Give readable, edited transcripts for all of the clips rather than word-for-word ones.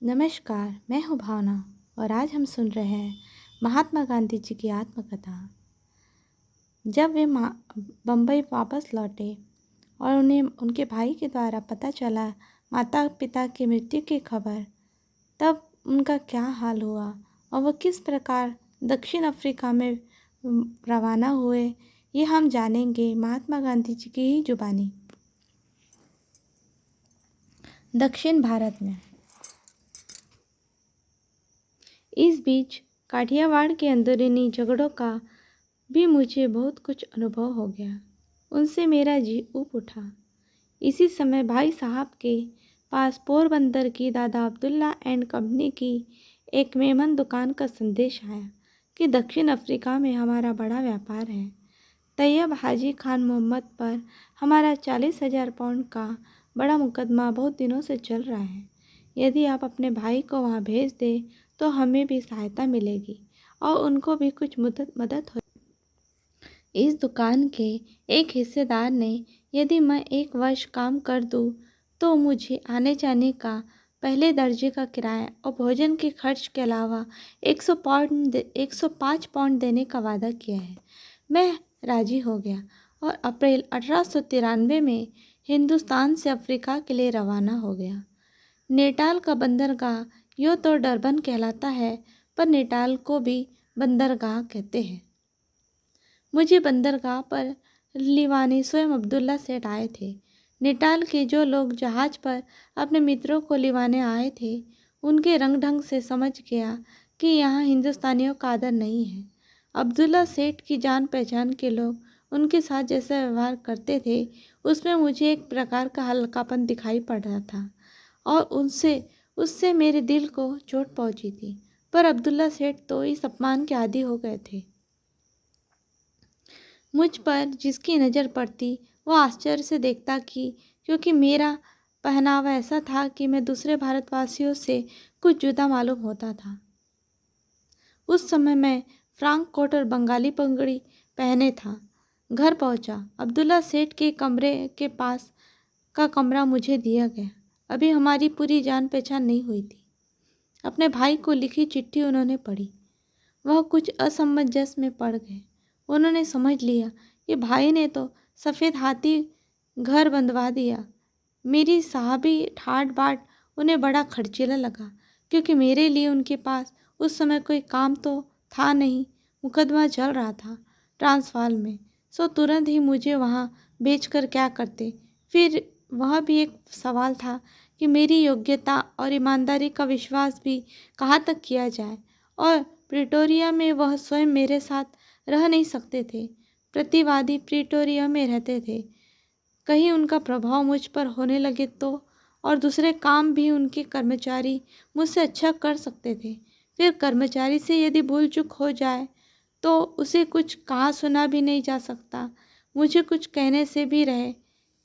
नमस्कार, मैं हूँ भावना और आज हम सुन रहे हैं महात्मा गांधी जी की आत्मकथा। जब वे बम्बई वापस लौटे और उन्हें उनके भाई के द्वारा पता चला माता पिता की मृत्यु की खबर, तब उनका क्या हाल हुआ और वह किस प्रकार दक्षिण अफ्रीका में रवाना हुए, ये हम जानेंगे महात्मा गांधी जी की ही जुबानी। दक्षिण भारत में इस बीच काठियावाड़ के अंदरूनी झगड़ों का भी मुझे बहुत कुछ अनुभव हो गया। उनसे मेरा जी ऊब उठा। इसी समय भाई साहब के पास पोरबंदर की दादा अब्दुल्ला एंड कंपनी की एक मेमन दुकान का संदेश आया कि दक्षिण अफ्रीका में हमारा बड़ा व्यापार है। तैयब हाजी खान मोहम्मद पर हमारा 40,000 पाउंड का बड़ा मुकदमा बहुत दिनों से चल रहा है। यदि आप अपने भाई को वहाँ भेज दें तो हमें भी सहायता मिलेगी और उनको भी कुछ मदद हो। इस दुकान के एक हिस्सेदार ने यदि मैं 1 वर्ष काम कर दूं तो मुझे आने जाने का पहले दर्जे का किराया और भोजन के खर्च के अलावा 105 पाउंड देने का वादा किया है। मैं राजी हो गया और अप्रैल 1893 में हिंदुस्तान से अफ्रीका के लिए रवाना हो गया। नेटाल का बंदरगाह यूँ तो डरबन कहलाता है, पर नेटाल को भी बंदरगाह कहते हैं। मुझे बंदरगाह पर लिवानी स्वयं अब्दुल्ला सेठ आए थे। नेटाल के जो लोग जहाज पर अपने मित्रों को लिवाने आए थे, उनके रंग ढंग से समझ गया कि यहाँ हिंदुस्तानियों का आदर नहीं है। अब्दुल्ला सेठ की जान पहचान के लोग उनके साथ जैसा व्यवहार करते थे, उसमें मुझे एक प्रकार का हल्कापन दिखाई पड़ रहा था और उससे मेरे दिल को चोट पहुंची थी। पर अब्दुल्ला सेठ तो इस अपमान के आदी हो गए थे। मुझ पर जिसकी नज़र पड़ती वो आश्चर्य से देखता कि क्योंकि मेरा पहनावा ऐसा था कि मैं दूसरे भारतवासियों से कुछ जुदा मालूम होता था। उस समय मैं फ्रांक कोट और बंगाली पगड़ी पहने था। घर पहुंचा। अब्दुल्ला सेठ के कमरे के पास का कमरा मुझे दिया गया। अभी हमारी पूरी जान पहचान नहीं हुई थी। अपने भाई को लिखी चिट्ठी उन्होंने पढ़ी। वह कुछ असमंजस में पड़ गए। उन्होंने समझ लिया कि भाई ने तो सफ़ेद हाथी घर बंधवा दिया। मेरी साहबी ठाट बाट उन्हें बड़ा खर्चीला लगा, क्योंकि मेरे लिए उनके पास उस समय कोई काम तो था नहीं। मुकदमा चल रहा था ट्रांसवाल में, सो तुरंत ही मुझे वहाँ बेचकर क्या करते। फिर वह भी एक सवाल था कि मेरी योग्यता और ईमानदारी का विश्वास भी कहाँ तक किया जाए, और प्रिटोरिया में वह स्वयं मेरे साथ रह नहीं सकते थे। प्रतिवादी प्रिटोरिया में रहते थे। कहीं उनका प्रभाव मुझ पर होने लगे तो, और दूसरे काम भी उनके कर्मचारी मुझसे अच्छा कर सकते थे। फिर कर्मचारी से यदि भूल चूक हो जाए तो उसे कुछ कहा सुना भी नहीं जा सकता। मुझे कुछ कहने से भी रहे।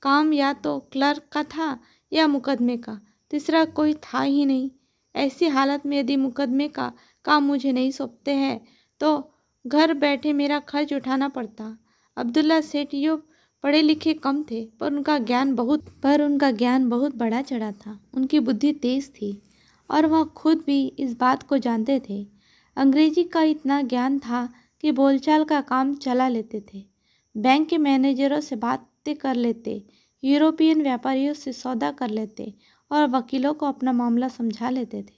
काम या तो क्लर्क का था या मुकदमे का, तीसरा कोई था ही नहीं। ऐसी हालत में यदि मुकदमे का काम मुझे नहीं सौंपते हैं तो घर बैठे मेरा खर्च उठाना पड़ता। अब्दुल्ला सेठ यूँ पढ़े लिखे कम थे, पर उनका ज्ञान बहुत बड़ा चढ़ा था। उनकी बुद्धि तेज थी और वह खुद भी इस बात को जानते थे। अंग्रेजी का इतना ज्ञान था कि बोलचाल का काम चला लेते थे। बैंक के मैनेजरों से बातें कर लेते, यूरोपियन व्यापारियों से सौदा कर लेते और वकीलों को अपना मामला समझा लेते थे।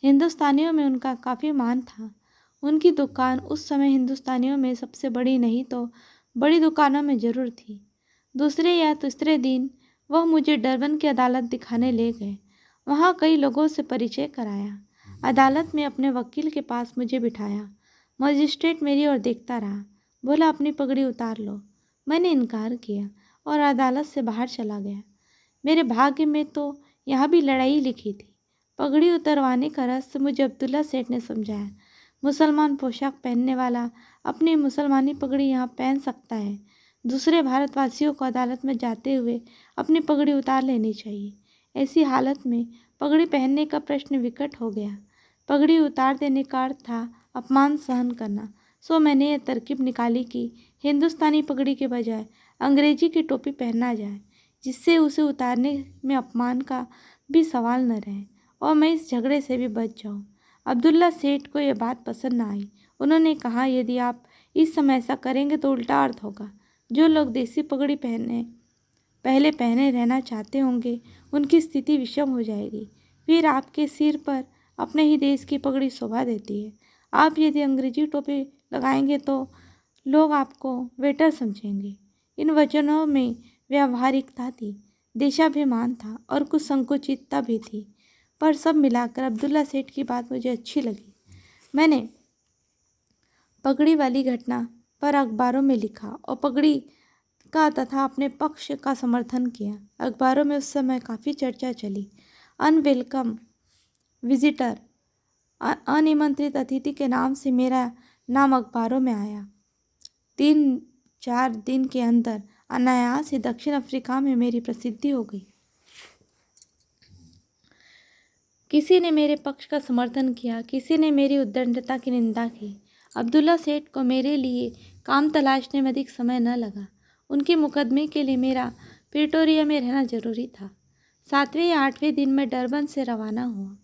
हिंदुस्तानियों में उनका काफ़ी मान था। उनकी दुकान उस समय हिंदुस्तानियों में सबसे बड़ी नहीं तो बड़ी दुकानों में ज़रूर थी। दूसरे या तीसरे दिन वह मुझे डरबन की अदालत दिखाने ले गए। वहाँ कई लोगों से परिचय कराया। अदालत में अपने वकील के पास मुझे बिठाया। मजिस्ट्रेट मेरी ओर देखता रहा। बोला, अपनी पगड़ी उतार लो। मैंने इनकार किया और अदालत से बाहर चला गया। मेरे भाग्य में तो यहाँ भी लड़ाई लिखी थी। पगड़ी उतरवाने का रहस्य मुझे अब्दुल्ला सेठ ने समझाया। मुसलमान पोशाक पहनने वाला अपनी मुसलमानी पगड़ी यहाँ पहन सकता है। दूसरे भारतवासियों को अदालत में जाते हुए अपनी पगड़ी उतार लेनी चाहिए। ऐसी हालत में पगड़ी पहनने का प्रश्न विकट हो गया। पगड़ी उतार देने का अर्थ था अपमान सहन करना। सो मैंने यह तरकीब निकाली कि हिंदुस्तानी पगड़ी के बजाय अंग्रेजी की टोपी पहना जाए, जिससे उसे उतारने में अपमान का भी सवाल न रहे और मैं इस झगड़े से भी बच जाऊं। अब्दुल्ला सेठ को यह बात पसंद ना आई। उन्होंने कहा, यदि आप इस समय ऐसा करेंगे तो उल्टा अर्थ होगा। जो लोग देसी पगड़ी पहले पहने रहना चाहते होंगे उनकी स्थिति विषम हो जाएगी। फिर आपके सिर पर अपने ही देश की पगड़ी शोभा देती है। आप यदि अंग्रेजी टोपी लगाएंगे तो लोग आपको वेटर समझेंगे। इन वचनों में व्यावहारिकता थी, देशाभिमान था और कुछ संकुचितता भी थी, पर सब मिलाकर अब्दुल्ला सेठ की बात मुझे अच्छी लगी। मैंने पगड़ी वाली घटना पर अखबारों में लिखा और पगड़ी का तथा अपने पक्ष का समर्थन किया। अखबारों में उस समय काफ़ी चर्चा चली। अनवेलकम विजिटर, अनिमंत्रित अतिथि के नाम से मेरा नाम अखबारों में आया। 3-4 दिन के अंदर अनायास ही दक्षिण अफ्रीका में मेरी प्रसिद्धि हो गई। किसी ने मेरे पक्ष का समर्थन किया, किसी ने मेरी उद्दंडता की निंदा की। अब्दुल्ला सेठ को मेरे लिए काम तलाशने में अधिक समय न लगा। उनके मुकदमे के लिए मेरा प्रिटोरिया में रहना जरूरी था। 7वें या 8वें दिन में डरबन से रवाना हुआ।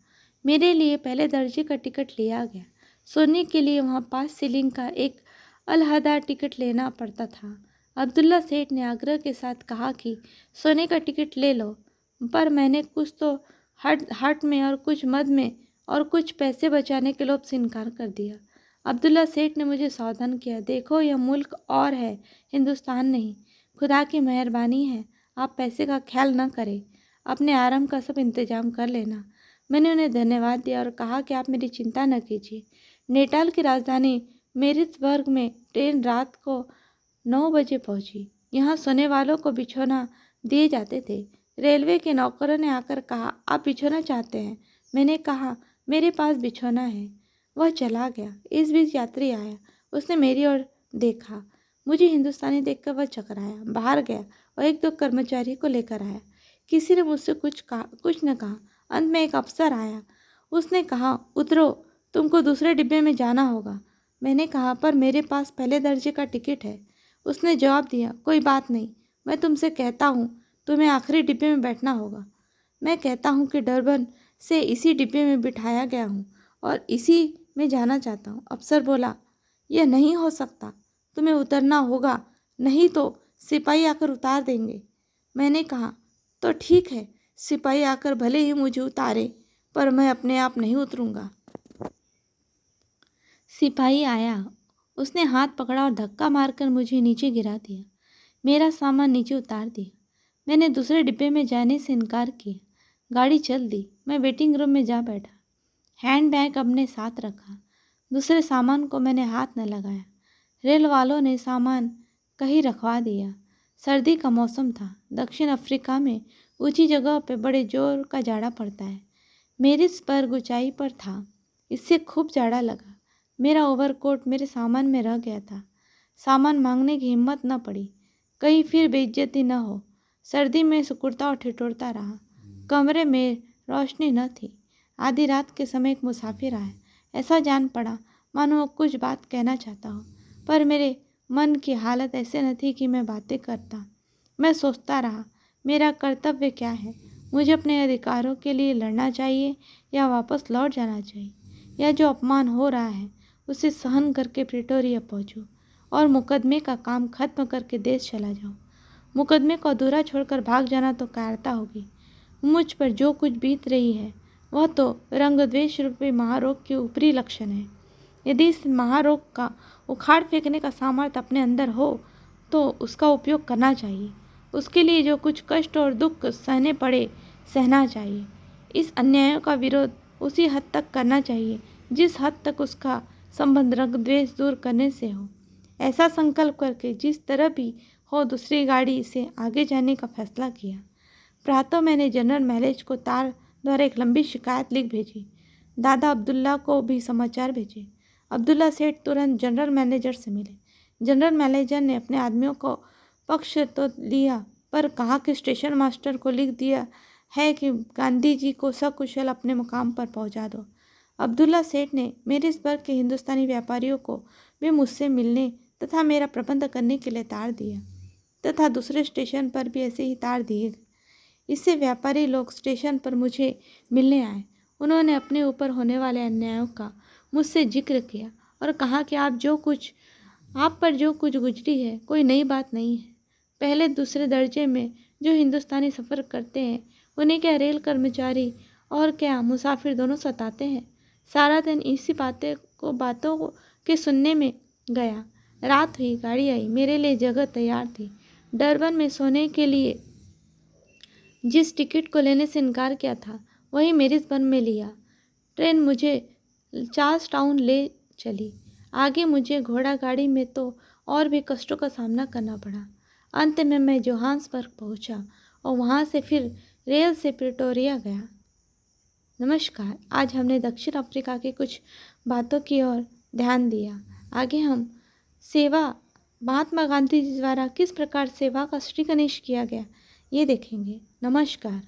मेरे लिए पहले दर्जे का टिकट लिया गया। सोने के लिए वहाँ 5 शिलिंग का एक अलहदा टिकट लेना पड़ता था। अब्दुल्ला सेठ ने आग्रह के साथ कहा कि सोने का टिकट ले लो, पर मैंने कुछ तो हट में और कुछ मद में और कुछ पैसे बचाने के लोभ से इनकार कर दिया। अब्दुल्ला सेठ ने मुझे सावधान किया, देखो यह मुल्क और है, हिंदुस्तान नहीं। खुदा की मेहरबानी है, आप पैसे का ख्याल न करें, अपने आराम का सब इंतजाम कर लेना। मैंने उन्हें धन्यवाद दिया और कहा कि आप मेरी चिंता न कीजिए। नेटाल की राजधानी मेरिट्सबर्ग में ट्रेन रात को 9 बजे पहुंची। यहाँ सोने वालों को बिछौना दिए जाते थे। रेलवे के नौकरों ने आकर कहा, आप बिछौना चाहते हैं? मैंने कहा, मेरे पास बिछौना है। वह चला गया। इस बीच यात्री आया। उसने मेरी ओर देखा। मुझे हिंदुस्तानी देखकर वह चकराया, बाहर गया और 1-2 कर्मचारी को लेकर आया। किसी ने मुझसे कुछ न कहा। अंत में एक अफसर आया। उसने कहा, उतरो, तुमको दूसरे डिब्बे में जाना होगा। मैंने कहा, पर मेरे पास पहले दर्जे का टिकट है। उसने जवाब दिया, कोई बात नहीं, मैं तुमसे कहता हूँ, तुम्हें आखिरी डिब्बे में बैठना होगा। मैं कहता हूँ कि डरबन से इसी डिब्बे में बिठाया गया हूँ और इसी में जाना चाहता हूँ। अफसर बोला, यह नहीं हो सकता, तुम्हें उतरना होगा, नहीं तो सिपाही आकर उतार देंगे। मैंने कहा, तो ठीक है, सिपाही आकर भले ही मुझे उतारे, पर मैं अपने आप नहीं उतरूंगा। सिपाही आया। उसने हाथ पकड़ा और धक्का मारकर मुझे नीचे गिरा दिया। मेरा सामान नीचे उतार दिया। मैंने दूसरे डिब्बे में जाने से इनकार किया। गाड़ी चल दी। मैं वेटिंग रूम में जा बैठा। हैंड बैग अपने साथ रखा। दूसरे सामान को मैंने हाथ न लगाया। रेल वालों ने सामान कहीं रखवा दिया। सर्दी का मौसम था। दक्षिण अफ्रीका में ऊंची जगहों पर बड़े जोर का जाड़ा पड़ता है। मेरिट्सबर्ग ऊंचाई पर था, इससे खूब जाड़ा लगा। मेरा ओवरकोट मेरे सामान में रह गया था। सामान मांगने की हिम्मत न पड़ी, कहीं फिर बेइज्जती न हो। सर्दी में सिकुड़ता और ठिठुरता रहा। कमरे में रोशनी न थी। आधी रात के समय एक मुसाफिर आया। ऐसा जान पड़ा मानो वो कुछ बात कहना चाहता हो, पर मेरे मन की हालत ऐसे न थी कि मैं बातें करता। मैं सोचता रहा, मेरा कर्तव्य क्या है? मुझे अपने अधिकारों के लिए लड़ना चाहिए या वापस लौट जाना चाहिए, या जो अपमान हो रहा है उसे सहन करके प्रिटोरिया पहुंचूं और मुकदमे का काम खत्म करके देश चला जाऊं। मुकदमे को अधूरा छोड़कर भाग जाना तो कायरता होगी। मुझ पर जो कुछ बीत रही है वह तो रंगद्वेष रूपी महारोग के ऊपरी लक्षण है। यदि इस महारोग का उखाड़ फेंकने का सामर्थ्य अपने अंदर हो तो उसका उपयोग करना चाहिए। उसके लिए जो कुछ कष्ट और दुख सहने पड़े सहना चाहिए। इस अन्यायों का विरोध उसी हद तक करना चाहिए जिस हद तक उसका संबंध रंग द्वेष दूर करने से हो। ऐसा संकल्प करके जिस तरह भी हो दूसरी गाड़ी से आगे जाने का फैसला किया। प्रातः मैंने जनरल मैलेज को तार द्वारा एक लंबी शिकायत लिख भेजी। दादा अब्दुल्ला को भी समाचार भेजे। अब्दुल्ला सेठ तुरंत जनरल मैनेजर से मिले। जनरल मैनेजर ने अपने आदमियों को पक्ष तो लिया, पर कहा कि स्टेशन मास्टर को लिख दिया है कि गांधी जी को सकुशल अपने मुकाम पर पहुंचा दो। अब्दुल्ला सेठ ने मेरिट्सबर्ग के हिंदुस्तानी व्यापारियों को भी मुझसे मिलने तथा मेरा प्रबंध करने के लिए तार दिया, तथा दूसरे स्टेशन पर भी ऐसे ही तार दिए। इससे व्यापारी लोग स्टेशन पर मुझे मिलने आए उन्होंने अपने ऊपर होने वाले अन्यायों का मुझसे जिक्र किया और कहा कि आप पर जो कुछ गुजरी है कोई नई बात नहीं है। पहले दूसरे दर्जे में जो हिंदुस्तानी सफ़र करते हैं उन्हें क्या रेल कर्मचारी और क्या मुसाफिर दोनों सताते हैं। सारा दिन इसी बातों के सुनने में गया। रात हुई, गाड़ी आई, मेरे लिए जगह तैयार थी। डरबन में सोने के लिए जिस टिकट को लेने से इनकार किया था वही मेरिसबर्न में लिया। ट्रेन मुझे चार्ल्स टाउन ले चली। आगे मुझे घोड़ा गाड़ी में तो और भी कष्टों का सामना करना पड़ा। अंत में मैं जोहान्सबर्ग पहुंचा और वहां से फिर रेल से प्रिटोरिया गया। नमस्कार, आज हमने दक्षिण अफ्रीका की कुछ बातों की ओर ध्यान दिया। आगे हम सेवा महात्मा गांधी जी द्वारा किस प्रकार सेवा का श्री गणेश किया गया ये देखेंगे। नमस्कार।